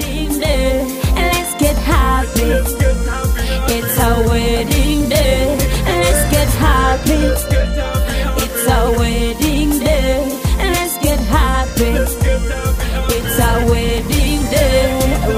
wedding day. Let's get happy. It's our wedding day. Let's get happy. It's our wedding day. Let's get happy. It's our wedding day.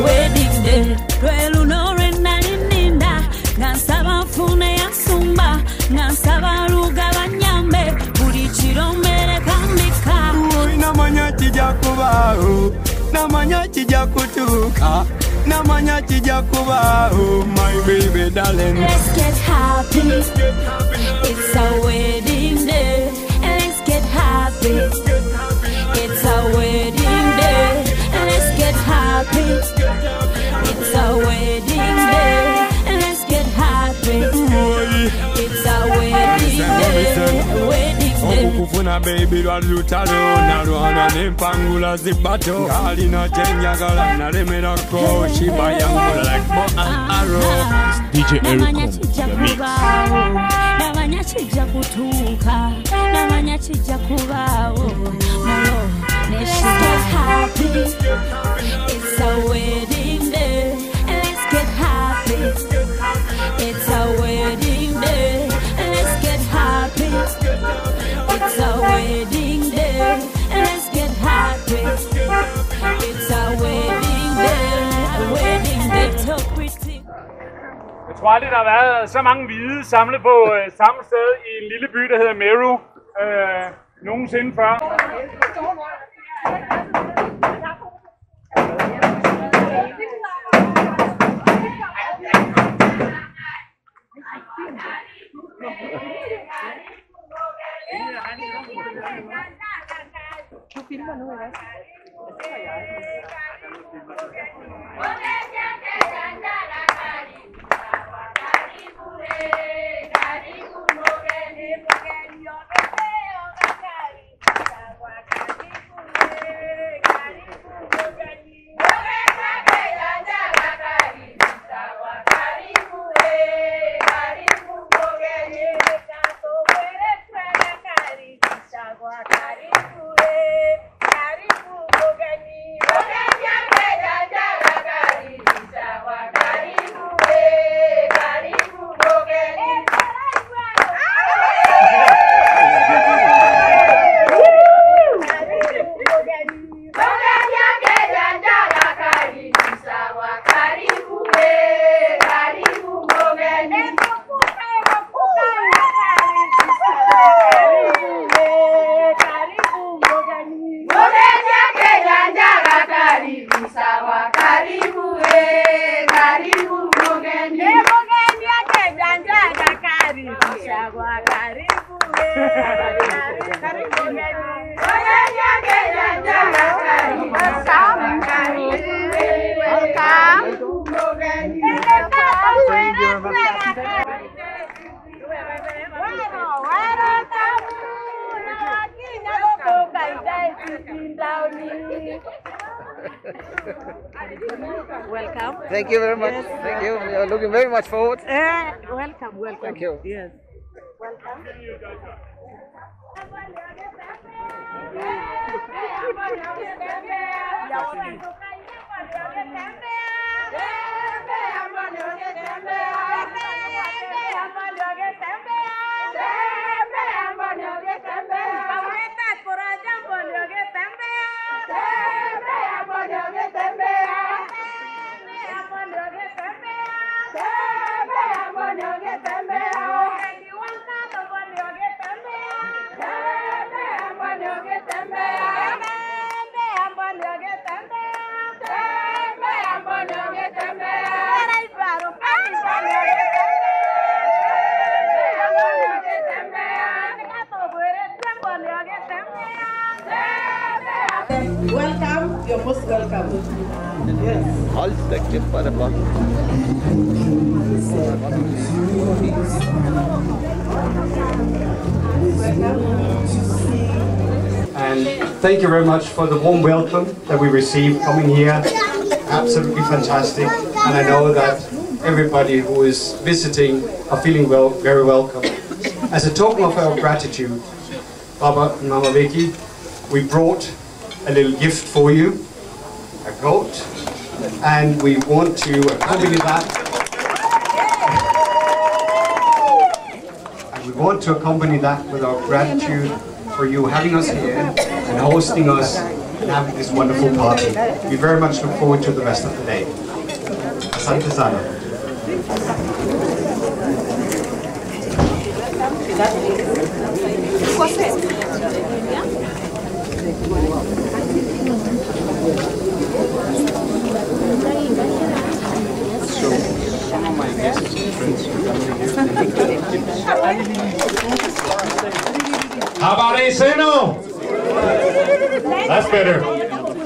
Wedding day. Well, no, Renalinda. Nansaba fune ya sumba. Nansaba ruga banyambe. Burichiro mere kamika. Namanya chijakubao. Namanya chijakutuka. Namanya chijakubao. My baby darling. Let's get happy. It's our wedding day. Let's get happy. It's our wedding day. Let's get happy. It's our wedding day. Let's get happy. It's our wedding day. Wedding day. Okufuna baby lwalutalo nalwana nempangula zibato kalina chenjagala nalemerako shiba yangu like bow and arrow. DJ Eric the mix. Namanya chija kutuka. Namanya chija kubao. Let's get happy. It's our wedding day. Let's get happy. It's our wedding day. Let's get happy. It's our wedding day. Let's get happy. It's our wedding day. Wedding day. So pretty. Jeg tror aldrig, der har været så mange hvide samlet på samme sted i en lille by, der hedder Meru, nogensinde før. Du filmer nu, ikke? Det var jeg. Welcome. Thank you very much. Yes. Thank you. We are looking very much forward. Welcome, welcome. Thank you. Yes. Welcome. Welcome, you're most welcome. Yes. Hold the clip by the block. And thank you very much for the warm welcome that we received coming here. Absolutely fantastic. And I know that everybody who is visiting are feeling very welcome. As a token of our gratitude, Baba and Mama Vicky, we brought a little gift for you, a goat, and we want to accompany that. And we want to accompany that with our gratitude for you having us here and hosting us and having this wonderful party. We very much look forward to the rest of the day. Asante sana. How about a seno? That's better.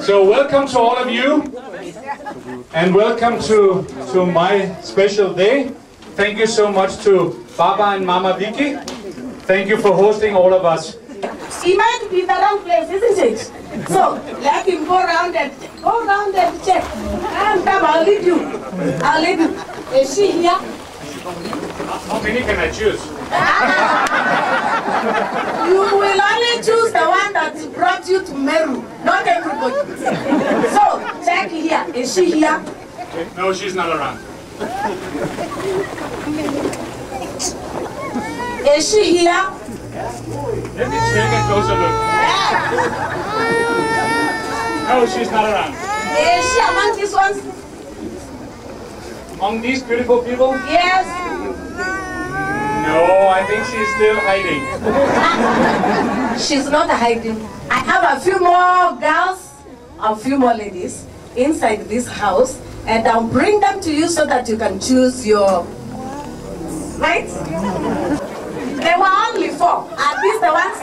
So welcome to all of you, and welcome to my special day. Thank you so much to Baba and Mama Vicky. Thank you for hosting all of us. He might be the wrong place, isn't it? So let him go around and check. Come, I'll lead you. I'll lead you. Is she here? How many can I choose? You will only choose the one that brought you to Meru, not everybody. So check here. Is she here? No, she's not around. Is she here? Let me take a closer look. No, she's not around. Is she among these ones? Among these beautiful people? Yes. No, I think she's still hiding. She's not hiding. I have a few more girls, a few more ladies inside this house, and I'll bring them to you so that you can choose your... Right? There were only 4. Are these the ones?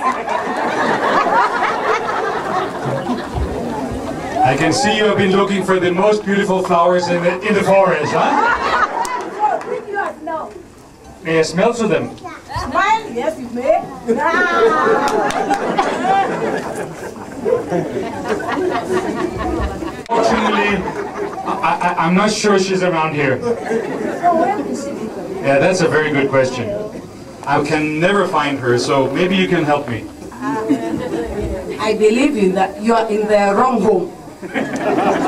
I can see you have been looking for the most beautiful flowers in the forest, huh? Bring yours now. May I smell to them? Smile? Yes, you may. Fortunately, I'm not sure she's around here. Yeah, that's a very good question. I can never find her, so maybe you can help me. I believe in that you are in the wrong home.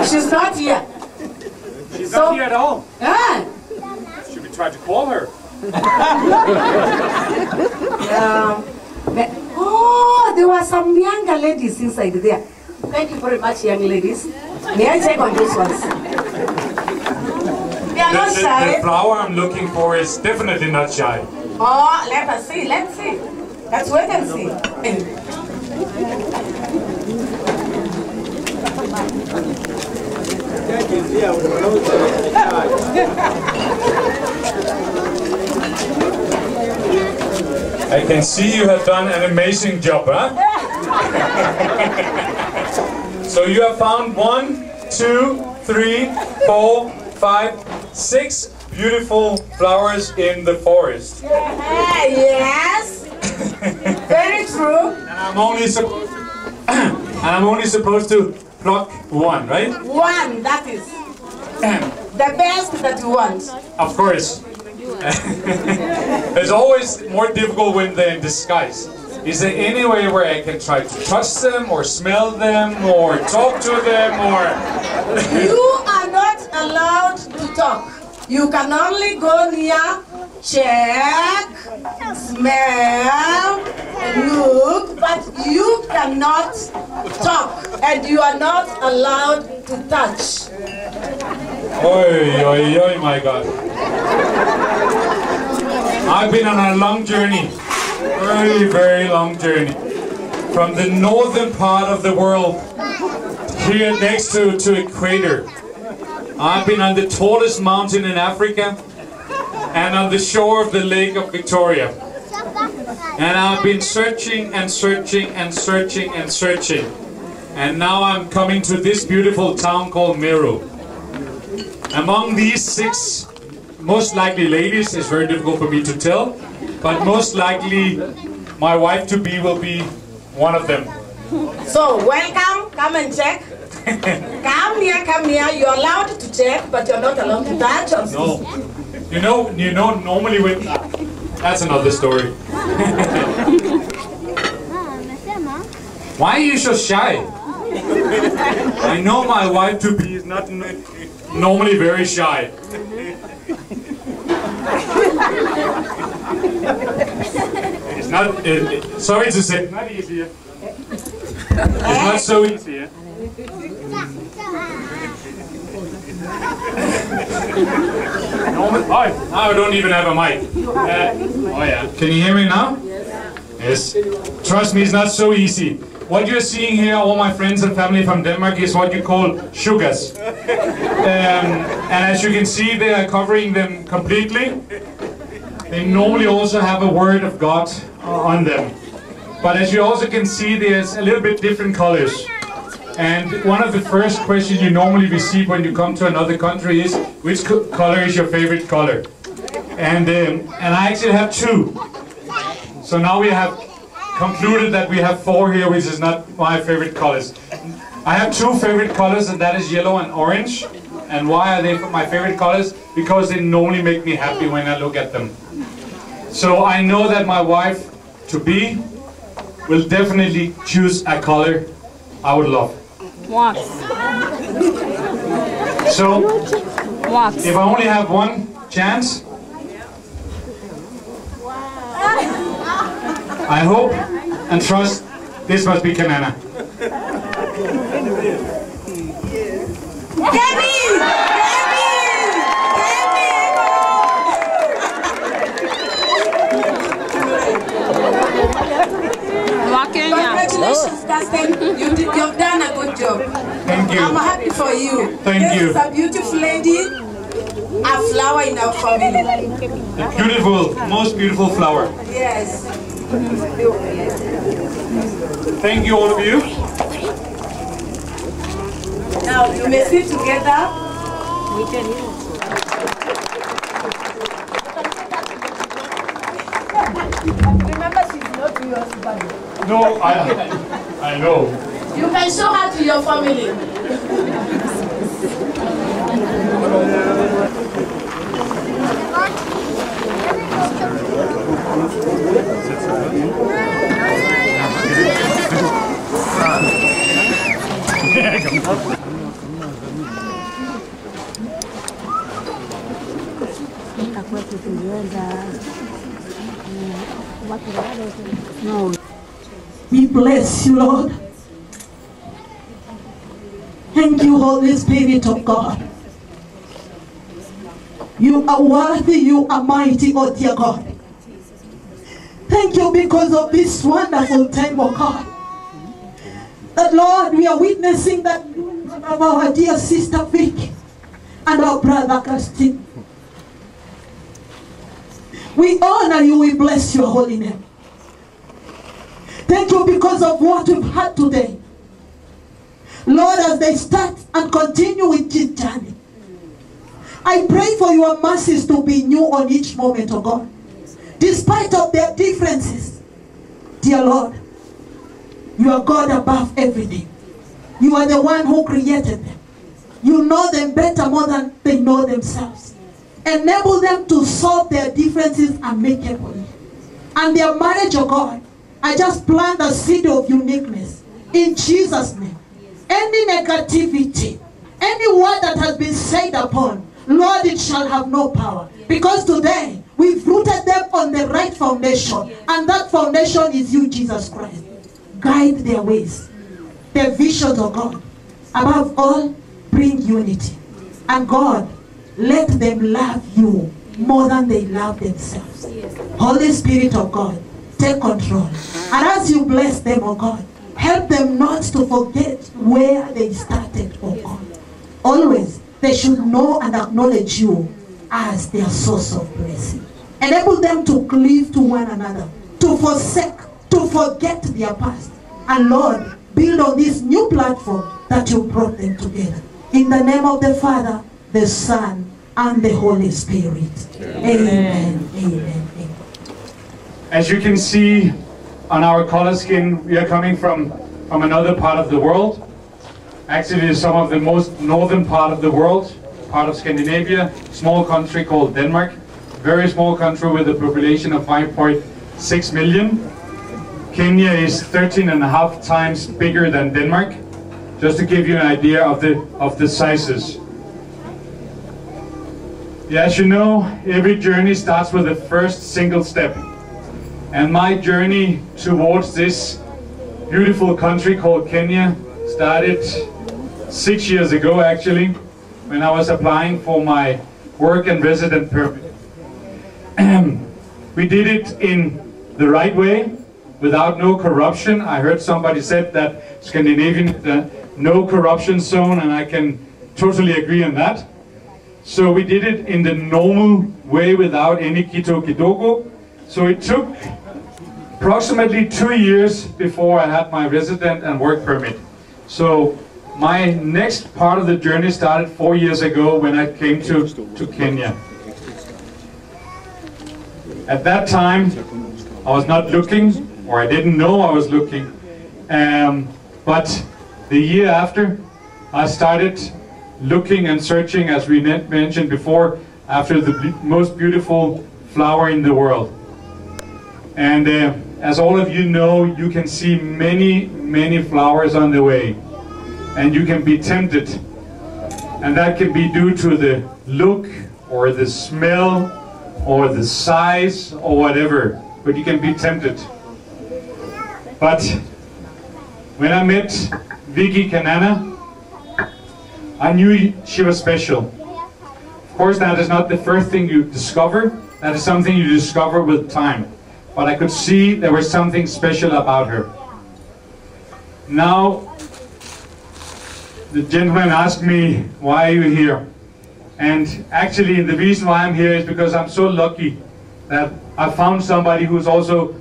She's not here. She's not here at all. Ah. Should we try to call her? Oh, there were some younger ladies inside there. Thank you very much, young ladies. May I check on these ones? They are not shy. The flower I'm looking for is definitely not shy. Oh, let us see. Let's see. Let's wait and see. I can see you have done an amazing job, huh? So you have found 1, 2, 3, 4, 5, 6 beautiful flowers in the forest. Yes. Very true. And I'm only supposed to pluck 1, right? 1, that is the best that you want. Of course. It's always more difficult when they're in disguise. Is there any way where I can try to touch them or smell them or talk to them or... You are not allowed to talk. You can only go near, check, smell, look, but you cannot talk and you are not allowed to touch. Oi, oi, oi, my God. I've been on a long journey, very, very long journey, from the northern part of the world, here next to equator. I've been on the tallest mountain in Africa, and on the shore of the Lake of Victoria. And I've been searching and searching and searching and searching. And now I'm coming to this beautiful town called Meru. Among these 6 most likely ladies, it's very difficult for me to tell, but most likely my wife-to-be will be one of them. So, welcome, come and check. Come here, you're allowed to check, but you're not allowed to touch or No. You know, normally when... That's another story. Why are you so shy? I know my wife-to-be is not normally very shy. It's not, sorry to say, it's not easy. It's not so easy. Now I don't even have a mic. Oh yeah. Can you hear me now? Yes. Trust me, it's not so easy. What you're seeing here, all my friends and family from Denmark, is what you call sugars. And as you can see, they are covering them completely. They normally also have a word of God on them. But as you also can see, there's a little bit different colors. And one of the first questions you normally receive when you come to another country is, which color is your favorite color? And I actually have two. So now we have concluded that we have four here, which is not my favorite colors. I have two favorite colors, and that is yellow and orange. And why are they my favorite colors? Because they normally make me happy when I look at them. So I know that my wife-to-be will definitely choose a color I would love. Wax. So, Wax. if I only have one chance, I hope and trust this must be Kanana. Congratulations, Carsten. You've done a good job. Thank you. I'm happy for you. Thank you. This is a beautiful lady, a flower in our family. A beautiful, most beautiful flower. Yes. Thank you, all of you. Now you may sit together. We can hear. Remember, she's not your husband. No, I know. You can show her to your family. We bless you, Lord. Thank you, Holy Spirit of God. You are worthy, you are mighty, oh dear God. Thank you because of this wonderful time, oh God. That, Lord, we are witnessing that of our dear sister Vicky and our brother Karsten. We honor you, we bless your holy name. Thank you because of what we've had today. Lord, as they start and continue with this journey, I pray for your mercies to be new on each moment, oh God. Despite of their differences, dear Lord, you are God above everything. You are the one who created them. You know them better more than they know themselves. Enable them to solve their differences amicably. And their marriage, oh God, I just plant the seed of uniqueness in Jesus' name. Any negativity, any word that has been said upon, Lord, it shall have no power. Because today, we've rooted them on the right foundation. And that foundation is you, Jesus Christ. Guide their ways, their visions of God. Above all, bring unity. And God, let them love you more than they love themselves. Holy Spirit of God, take control. And as you bless them, oh God, help them not to forget where they started, oh God. Always, they should know and acknowledge you as their source of blessing. Enable them to cleave to one another, to forsake, to forget their past. And Lord, build on this new platform that you brought them together. In the name of the Father, the Son, and the Holy Spirit. Amen. Amen. Amen. As you can see on our color scheme, we are coming from another part of the world. Actually, some of the most northern part of the world, part of Scandinavia, small country called Denmark. Very small country with a population of 5.6 million. Kenya is 13.5 times bigger than Denmark. just to give you an idea of the sizes. Yeah, as you know, every journey starts with the first single step. And my journey towards this beautiful country called Kenya started 6 years ago, actually, when I was applying for my work and resident permit. We did it in the right way, without no corruption. I heard somebody said that Scandinavian is a no corruption zone, and I can totally agree on that. So we did it in the normal way without any kidogo. So it took approximately 2 years before I had my resident and work permit. So my next part of the journey started 4 years ago when I came to Kenya. At that time, I was not looking, or I didn't know I was looking. But the year after, I started looking and searching, as we mentioned before, after the most beautiful flower in the world. And as all of you know, you can see many, many flowers on the way. And you can be tempted. And that can be due to the look, or the smell, or the size, or whatever. But you can be tempted. But when I met Vicky Kanana, I knew she was special. Of course, that is not the first thing you discover. That is something you discover with time. But I could see there was something special about her. Now, the gentleman asked me, why are you here? And actually, the reason why I'm here is because I'm so lucky that I found somebody who's also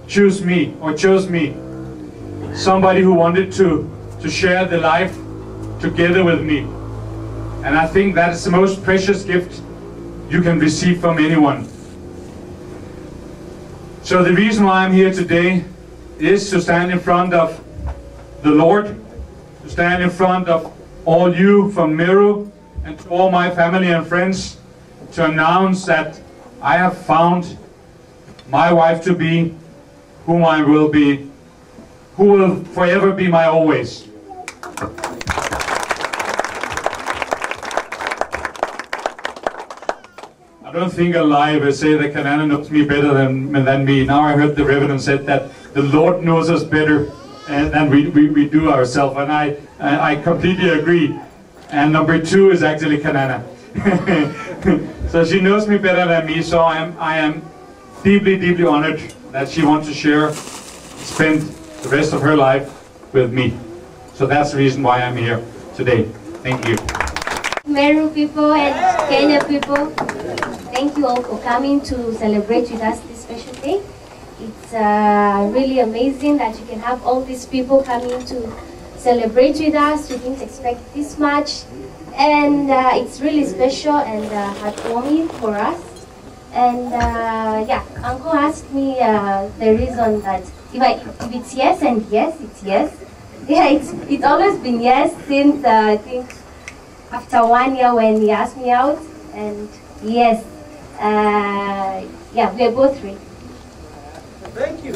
chose me. Somebody who wanted to share the life together with me. And I think that is the most precious gift you can receive from anyone. So the reason why I'm here today is to stand in front of the Lord, to stand in front of all you from Meru and to all my family and friends, to announce that I have found my wife to be whom I will be, who will forever be my always. I don't think I'll lie if I say that Kanana knows me better than me. Now I heard the Reverend said that the Lord knows us better than we do ourselves, and I completely agree. And number two is actually Kanana. So she knows me better than me, so I am deeply, deeply honored that she wants to spend the rest of her life with me. So that's the reason why I'm here today. Thank you. Meru people and Kenya people, thank you all for coming to celebrate with us this special day. It's really amazing that you can have all these people coming to celebrate with us. We didn't expect this much, and it's really special and heartwarming for us. And yeah, Uncle asked me the reason that if it's yes and yes, it's yes. Yeah, it's always been yes since I think after 1 year when he asked me out, and yes, yeah, we are both ready. Thank you.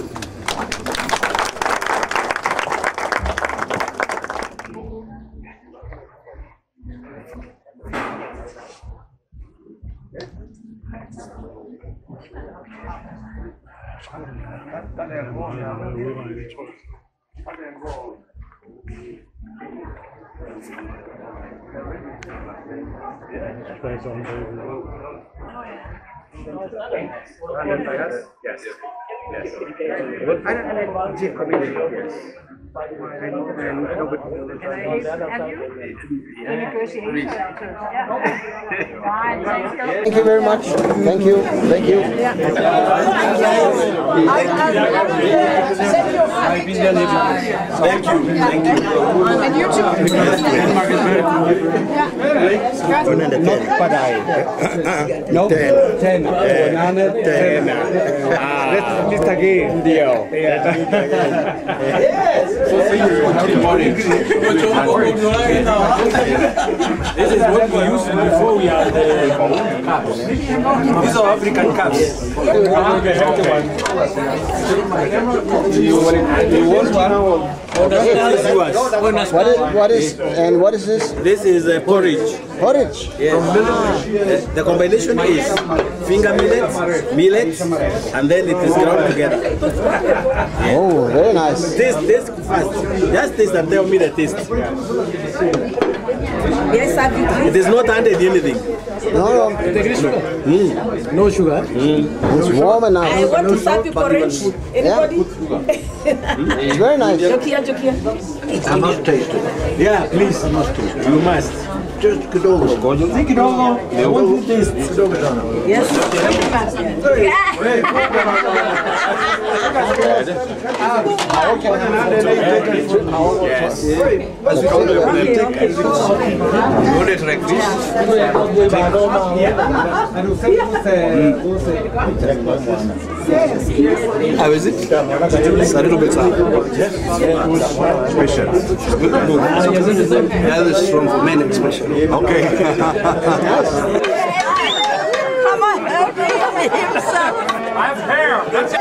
Yes. Thank you very much. Thank you. Thank you. Thank you. And you too. No. 10. Mr. Gay. Deal. This is what we used before we had the cups. These are African cups. You want one? This is yours. What is this? This is porridge. Porridge? Yes. The combination is finger millet, and then it is ground together. Oh, very nice. Taste first. Just taste and tell me the taste. It is not added anything. No. No sugar. It's warm and nice. I want to serve you porridge. Anybody? It's very nice. I must taste it. Yeah, please. I must taste it. You must. Just kidogo. Take it over. I want to taste it. Yes. Hold it like this. How is it? It's a little bit sour. Special. Good. That is strong for men, especially. Okay. Come on, himself. I have hair. That's it.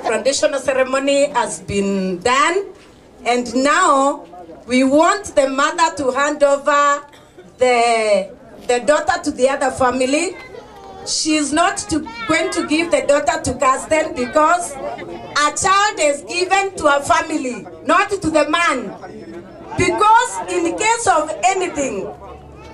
Traditional ceremony has been done, and now we want the mother to hand over the daughter to the other family. She's not going to give the daughter to Carsten because a child is given to a family, not to the man. Because in case of anything,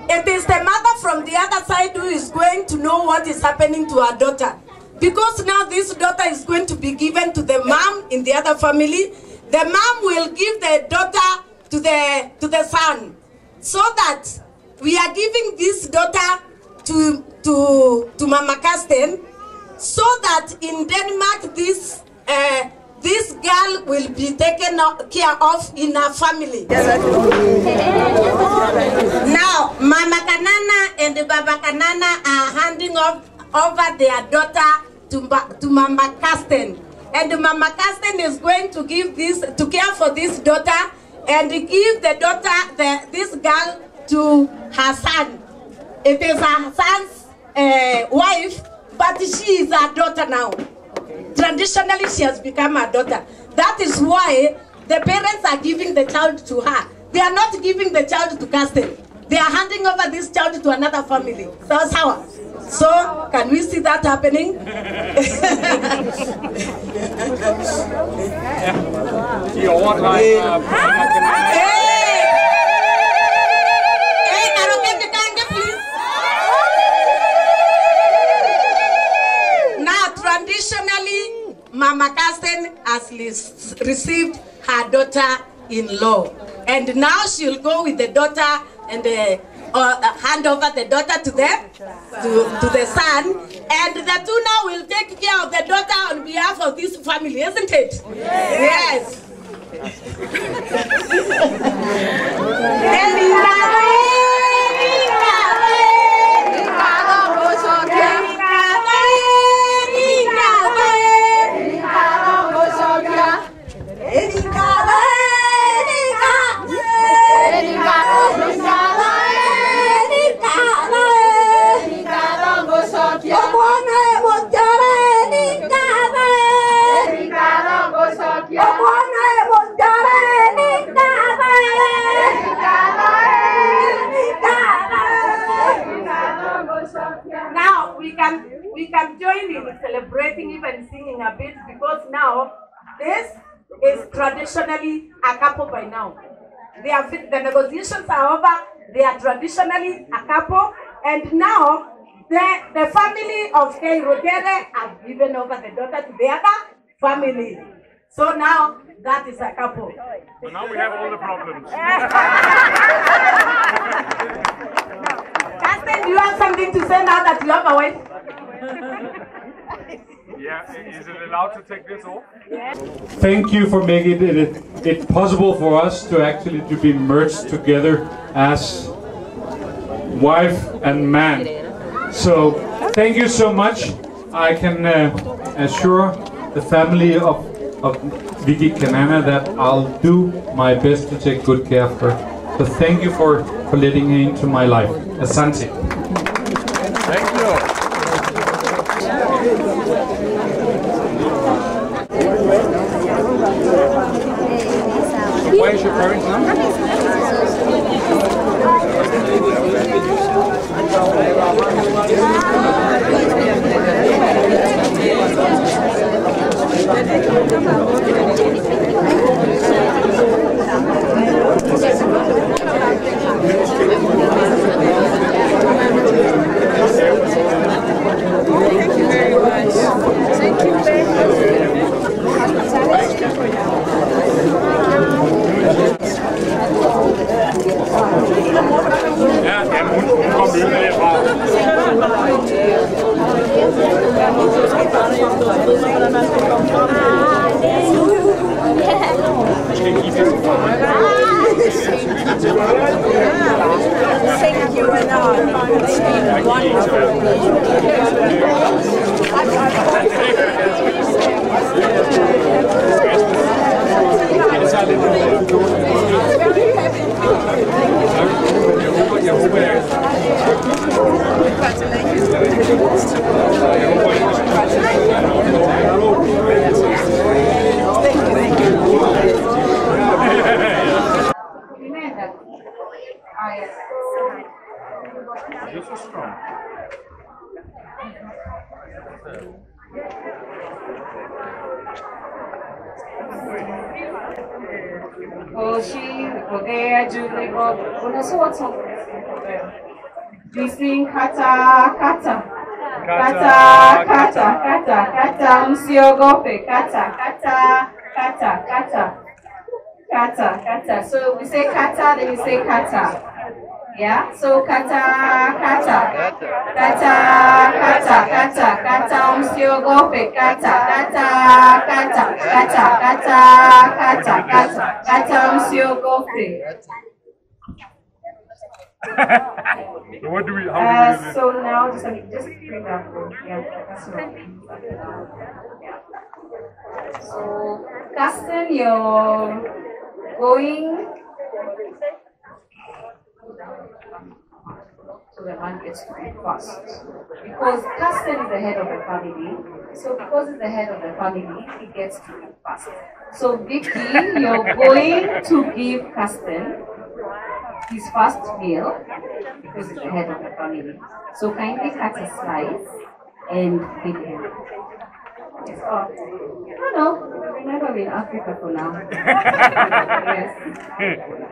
it is the mother from the other side who is going to know what is happening to her daughter. Because now this daughter is going to be given to the mom in the other family, the mom will give the daughter to the son. So that we are giving this daughter to Mama Carsten, so that in Denmark this girl will be taken care of in her family. Now, Mama Kanana and Baba Kanana are handing over their daughter to Mama Carsten. And Mama Carsten is going to give to care for this daughter and give the daughter, this girl, to her son. It is her son's wife, but she is her daughter now. Traditionally, she has become her daughter. That is why the parents are giving the child to her. They are not giving the child to Carsten. They are handing over this child to another family. So, can we see that happening? Now, traditionally, Mama Carsten has received her daughter-in-law. And now she'll go with the daughter and hand over the daughter to the son, and the two now will take care of the daughter on behalf of this family, isn't it? Yes. Now we can join in celebrating, even singing a bit, because now this is traditionally a couple by now. The negotiations are over. They are traditionally a couple, and now the family of Kay Rotere have given over the daughter to the other family. So now that is a couple. So now we have all the problems. Carsten, do you have something to say now that you have a wife? Yeah, is it allowed to take this off? Thank you for making it possible for us to actually be merged together as wife and man. So thank you so much. I can assure the family of Vicky Kanana that I'll do my best to take good care of her. So thank you for letting her into my life. Asante. Thank you. Where is your parents now? Thank you, and We sing kata kata kata kata kata kata msiogope kata kata kata kata kata kata. So we say kata, then we say kata. Yeah. So kata kata kata kata kata kata msiogope kata kata kata kata kata kata kata kata msiogope. What do we? How do we do this? So now just bring that through. Yeah, that's right. Yeah. So Carsten, your going. So the man gets to eat first. Because Carsten is the head of the family, so because he's the head of the family, he gets to eat first. So Vicky, you're going to give Carsten his first meal because he's the head of the family. So kindly cut a slice and feed him. Yes. Oh, no, we've never been in Africa for now. Yes.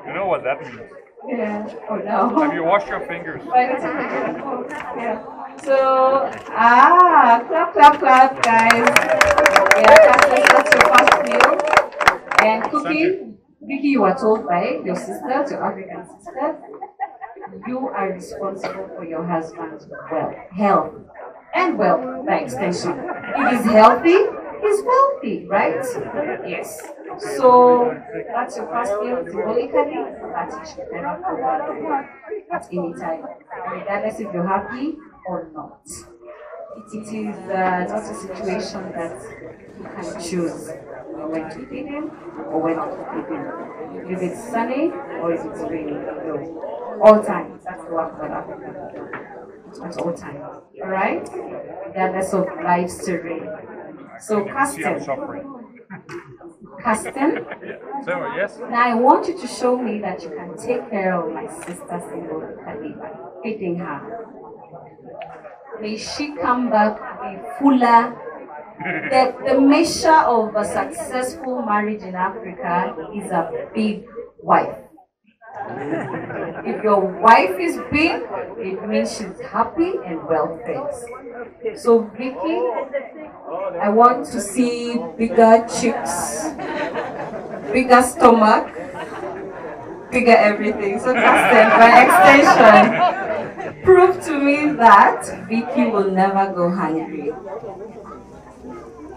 You know what that means? Yeah. Oh no. Have you washed your fingers? Yeah. So, clap, clap, clap, guys. Yeah, that's your first meal. And cooking, Vicky, you were told by your sisters, your African sisters, you are responsible for your husband's health and wealth by extension. If he's healthy, he's wealthy, right? Yes. So that's your first meal symbolically, but it should never go at any time, regardless if you're happy or not. It is not a situation that you can choose when to feed him or when not to feed him. If it's sunny or if it's raining, no. All times. That's the work of Africa. At all times. Alright? Regardless of life's terrain. So Carsten. Carsten? So, yes? Now I want you to show me that you can take care of my sister symbolically by feeding her. May she come back with fuller. The measure of a successful marriage in Africa is a big wife. If your wife is big, it means she's happy and well fed. So Vicky, I want to see bigger cheeks, bigger stomach, bigger everything. So Carsten, by extension, prove to me that Vicky will never go hungry.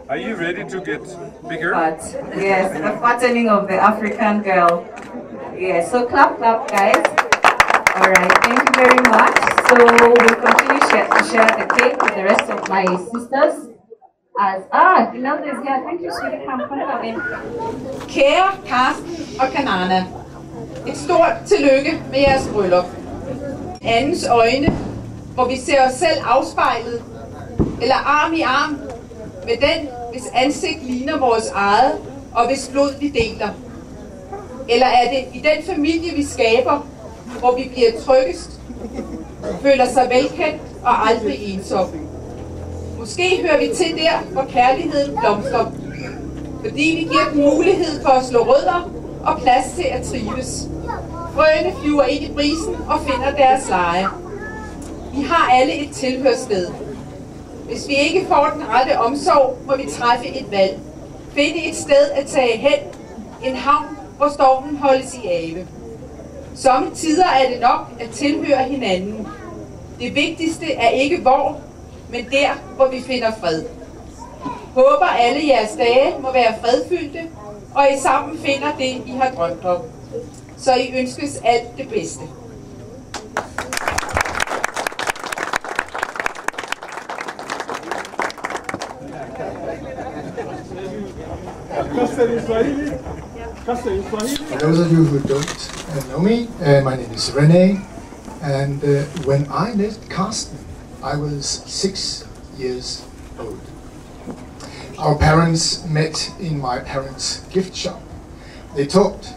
Are you ready to get bigger? But yes, the fattening of the African girl. Yes, so clap, clap, guys. All right, thank you very much. So we'll continue to share the cake with the rest of my sisters. Imelda is here. Thank you, sweetie. Come in. Kære Carsten og Kanana, et stort tillykke med jeres bryllup. Andens øjne, hvor vi ser os selv afspejlet, eller arm i arm, med den, hvis ansigt ligner vores eget, og hvis blod vi deler. Eller er det i den familie, vi skaber, hvor vi bliver tryggest, føler sig velkendt og aldrig ensom. Måske hører vi til der, hvor kærligheden blomstrer, fordi vi giver dem mulighed for at slå rødder og plads til at trives. Frøene flyver ind i brisen og finder deres leje. Vi har alle et tilhørssted. Hvis vi ikke får den rette omsorg, må vi træffe et valg. Finde et sted at tage hen, en havn, hvor stormen holdes i ave. Somme tider er det nok at tilhøre hinanden. Det vigtigste er ikke hvor, men der, hvor vi finder fred. Håber alle jeres dage må være fredfyldte, og I sammen finder det, I har drømt om. Så I ønskes alt det bedste. For those of you who don't know me, my name is René, and when I met Carsten, I was 6 years old. Our parents met in my parents' gift shop. They talked,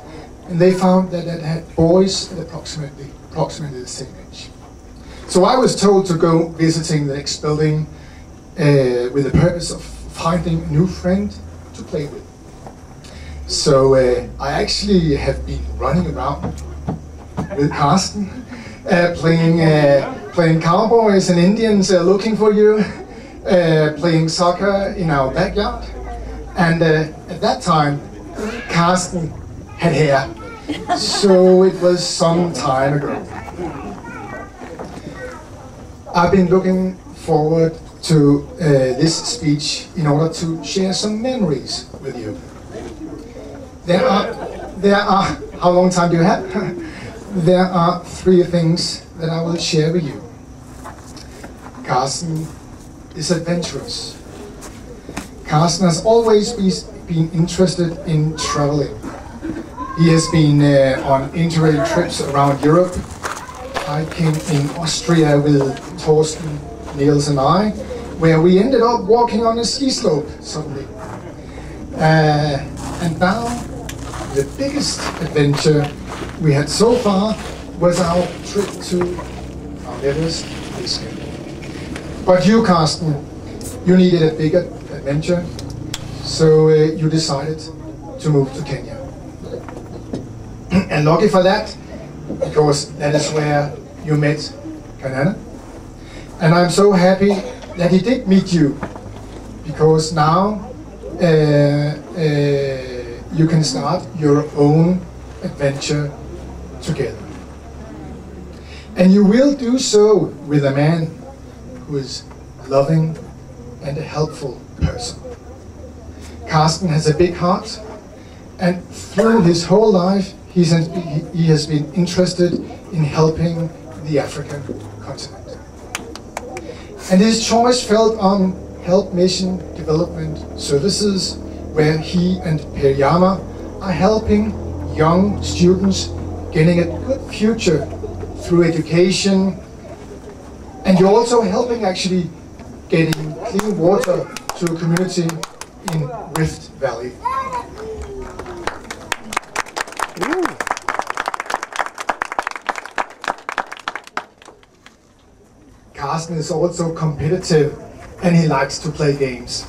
and they found that it had boys at approximately the same age. So I was told to go visiting the next building with the purpose of finding a new friend to play with. So I actually have been running around with Carsten, playing cowboys and Indians looking for you, playing soccer in our backyard. And at that time, Carsten had hair, so it was some time ago. I've been looking forward to this speech in order to share some memories with you. There are, how long time do you have? There are 3 things that I will share with you. Carsten is adventurous. Carsten has always been interested in traveling. He has been on interrail trips around Europe, hiking in Austria with Torsten, Niels and I, where we ended up walking on a ski slope suddenly. And now, the biggest adventure we had so far was our trip to Mount Everest this year. But you, Carsten, you needed a bigger adventure, so you decided to move to Kenya. And lucky for that, because that is where you met Kanana. And I'm so happy that he did meet you, because now you can start your own adventure together. And you will do so with a man who is loving and a helpful person. Carsten has a big heart, and through his whole life he has been interested in helping the African continent. And his choice fell on Help Mission Development Services, where he and Periyama are helping young students getting a good future through education, and you're also helping actually getting clean water to a community in Rift Valley. Carsten is also competitive and he likes to play games.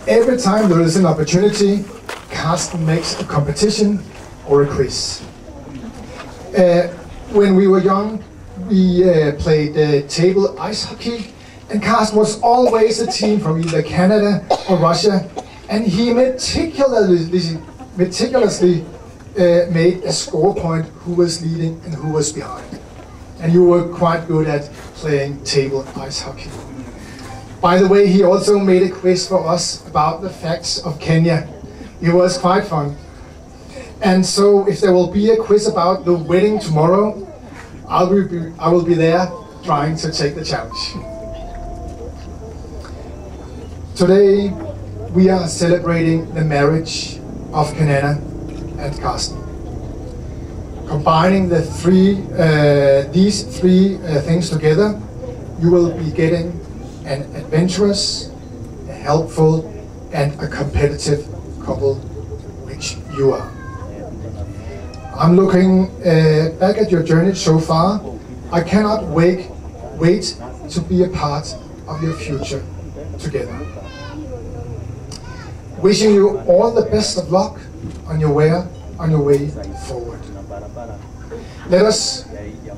Every time there is an opportunity, Carsten makes a competition or a quiz. When we were young, we played table ice hockey, and Carsten was always a team from either Canada or Russia, and he meticulously made a score point who was leading and who was behind. And you were quite good at playing table ice hockey. By the way, he also made a quiz for us about the facts of Kenya. It was quite fun. And so if there will be a quiz about the wedding tomorrow, I will be there trying to take the challenge. Today we are celebrating the marriage of Kanana and Carsten. Combining these three things together, you will be getting an adventurous, a helpful, and a competitive couple, which you are. I'm looking back at your journey so far. I cannot wait to be a part of your future together. Wishing you all the best of luck on your way forward. Let us,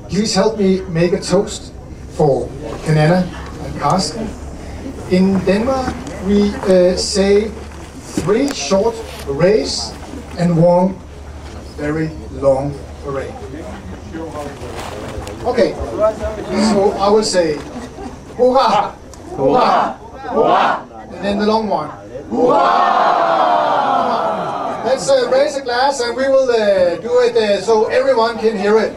please help me make a toast for Kanana and Carsten. In Denmark, we say 3 short hurrays and 1 very long hooray. Okay, so I will say hurrah, hurrah, hurrah, and then the long one. Hurrah! Let's raise a glass and we will do it so everyone can hear it.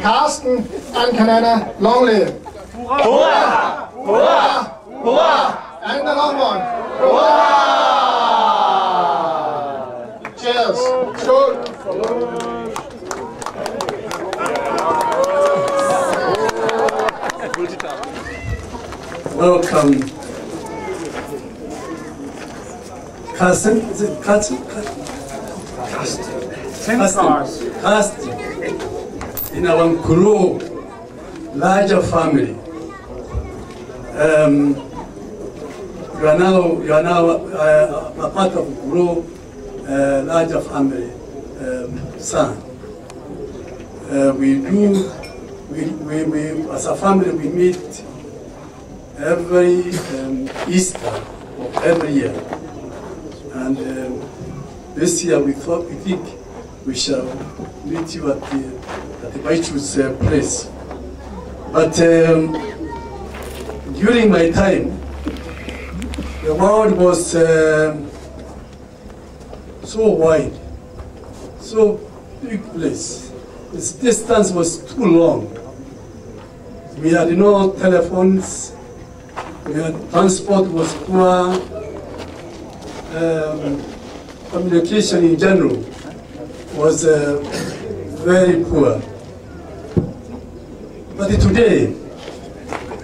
Carsten and Kanana, long live! Hurrah! Hurrah! Hurrah! And the long one. Hurrah! Cheers! Skål! Welcome. Carsten, is it Carsten? Carsten. In our Kuro larger family. You are now a part of Kuro larger family, son. We as a family we meet every Easter of every year. And this year we think we shall meet you at the Baichu's place. But during my time, the world was so wide, so big place. This distance was too long. We had no telephones, transport was poor, communication in general. was very poor. But today,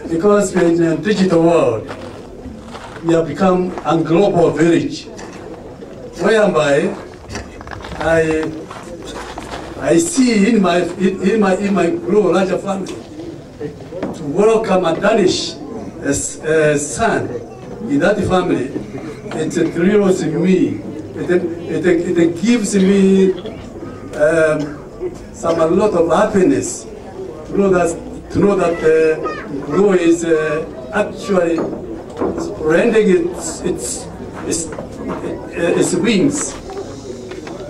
because we're in a digital world, we have become a global village, whereby I see in my global larger family to welcome a Danish son in that family. It thrills me. It gives me a lot of happiness to know that Guru is actually spreading its wings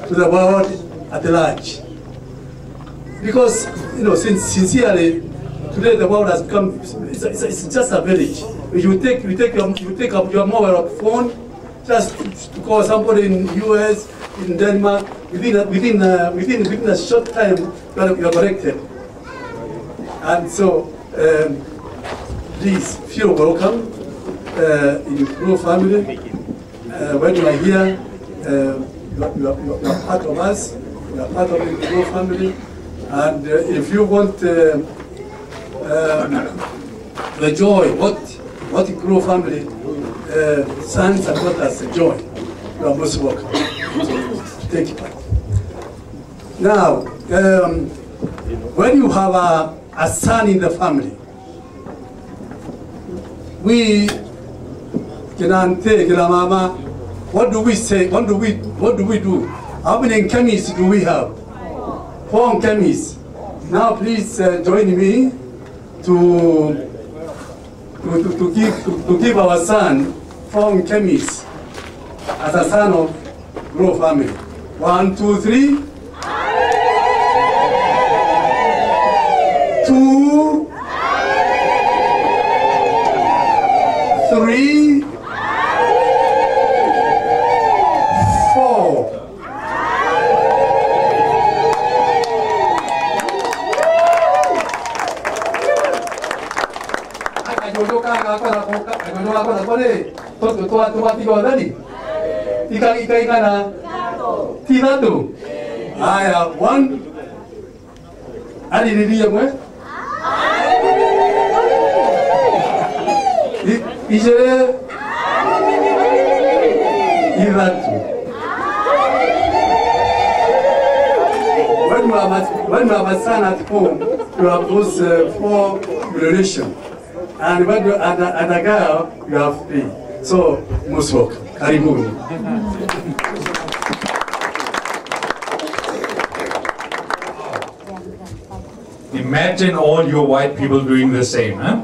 to the world at large. Because, sincerely, today the world has become, it's just a village. You take up your mobile phone, just to call somebody in US, in Denmark, within a short time, you are connected. And so, please feel welcome in the Guru family. When you are here, you are part of us. You are part of the Guru family. And if you want the joy, what the Guru family sons and daughters enjoy, you are most welcome. So, take it. Now, when you have a son in the family, we what do we say? What do we do? How many chemists do we have? 4 chemists. Now please join me to give our son 4 chemists as a son of Grow family. 1, 2, 3. 2, 3, 4. Aya, 1. Ali diria mwe? Ijere Iratu. When you have a son at home, you have those 4 relations. And when you and a girl, you have 3. So, most welcome. Karibuni. Imagine all your white people doing the same, huh?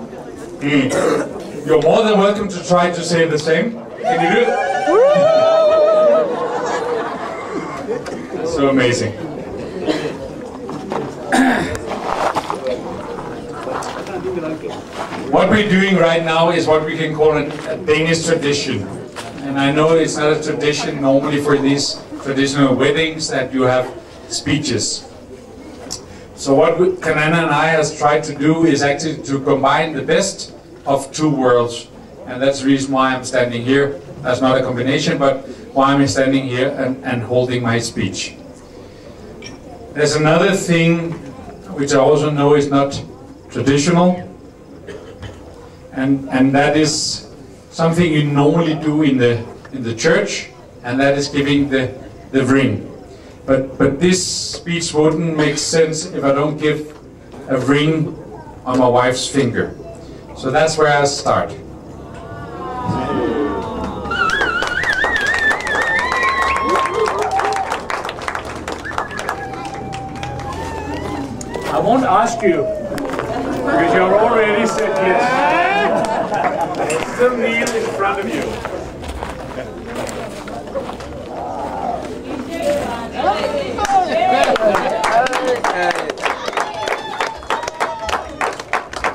You're more than welcome to try to say the same. Can you do it? So amazing. What we're doing right now is what we can call a Danish tradition. And I know it's not a tradition normally for these traditional weddings that you have speeches. So what Kanana and I has tried to do is actually to combine the best of 2 worlds. And that's the reason why I'm standing here. That's not a combination, but why I'm standing here and holding my speech. There's another thing which I also know is not traditional. And that is something you normally do in the church, and that is giving the ring. But this speech wouldn't make sense if I don't give a ring on my wife's finger. So that's where I start. I won't ask you, because you're already said yes. Still kneel in front of you.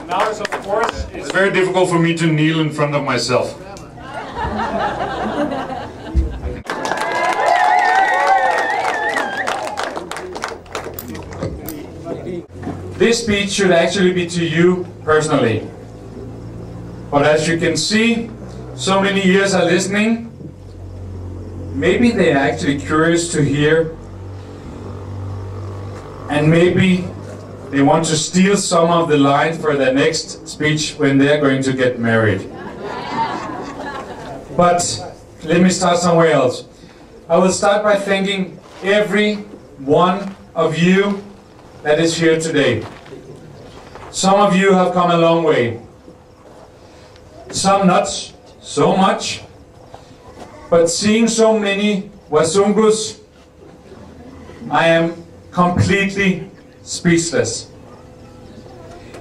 Now, of course, it's very difficult for me to kneel in front of myself. This speech should actually be to you personally. But as you can see, so many ears are listening. Maybe they are actually curious to hear and maybe they want to steal some of the lines for their next speech when they're going to get married. But let me start somewhere else. I will start by thanking every one of you that is here today. Some of you have come a long way. Some not so much. But seeing so many Wasungus, I am completely speechless.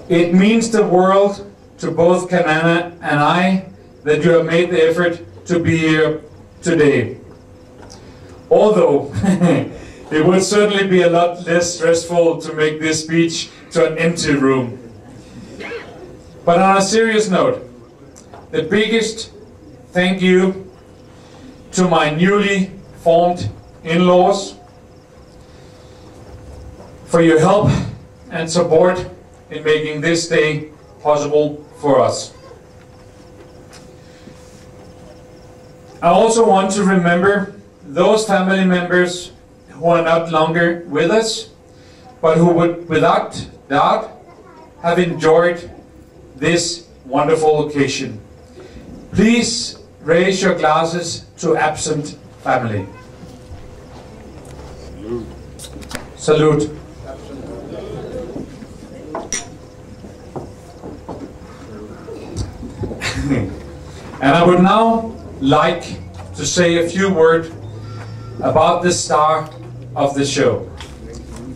It means the world to both Kanana and I that you have made the effort to be here today. Although it would certainly be a lot less stressful to make this speech to an empty room. But on a serious note, the biggest thank you to my newly formed in-laws for your help and support in making this day possible for us. I also want to remember those family members who are not longer with us, but who would without doubt have enjoyed this wonderful occasion. Please raise your glasses to absent family. Salute. And I would now like to say a few words about the star of the show,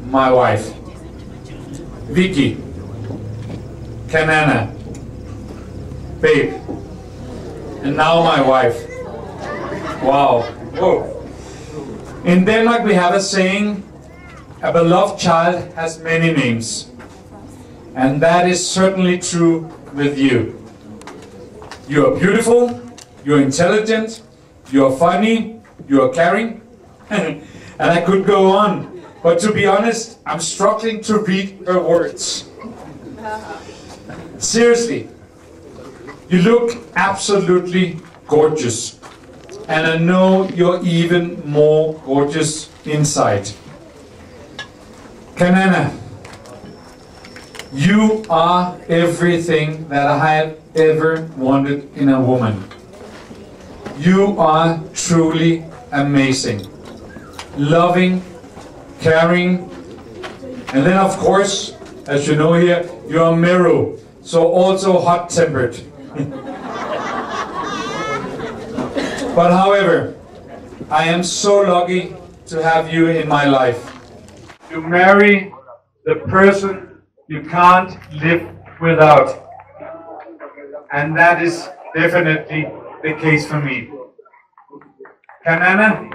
my wife, Vicky, Kanana, babe, and now my wife. Wow. Whoa. In Denmark we have a saying, a beloved child has many names. And that is certainly true with you. You are beautiful, you're intelligent, you're funny, you're caring, and I could go on. But to be honest, I'm struggling to read her words. Seriously, you look absolutely gorgeous. And I know you're even more gorgeous inside. Kanana, you are everything that I have ever wanted in a woman. You are truly amazing. Loving, caring, and then of course, as you know here, you are Meru, so also hot-tempered. But however, I am so lucky to have you in my life. You marry the person you can't live without. And that is definitely the case for me. Kanana,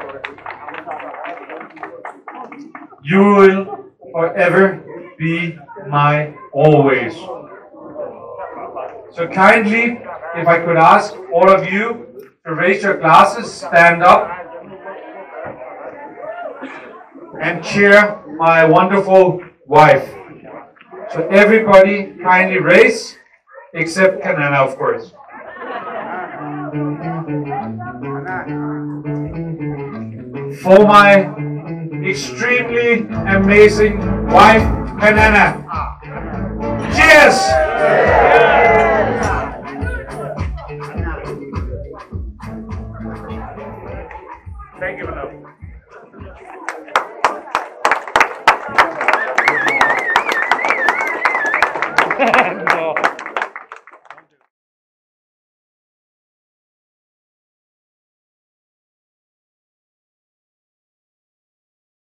you will forever be my always. So kindly, if I could ask all of you to raise your glasses, stand up, and cheer my wonderful wife. So everybody kindly raise, except Kanana, of course. For my extremely amazing wife, Kanana. Cheers! Thank you, Manoj.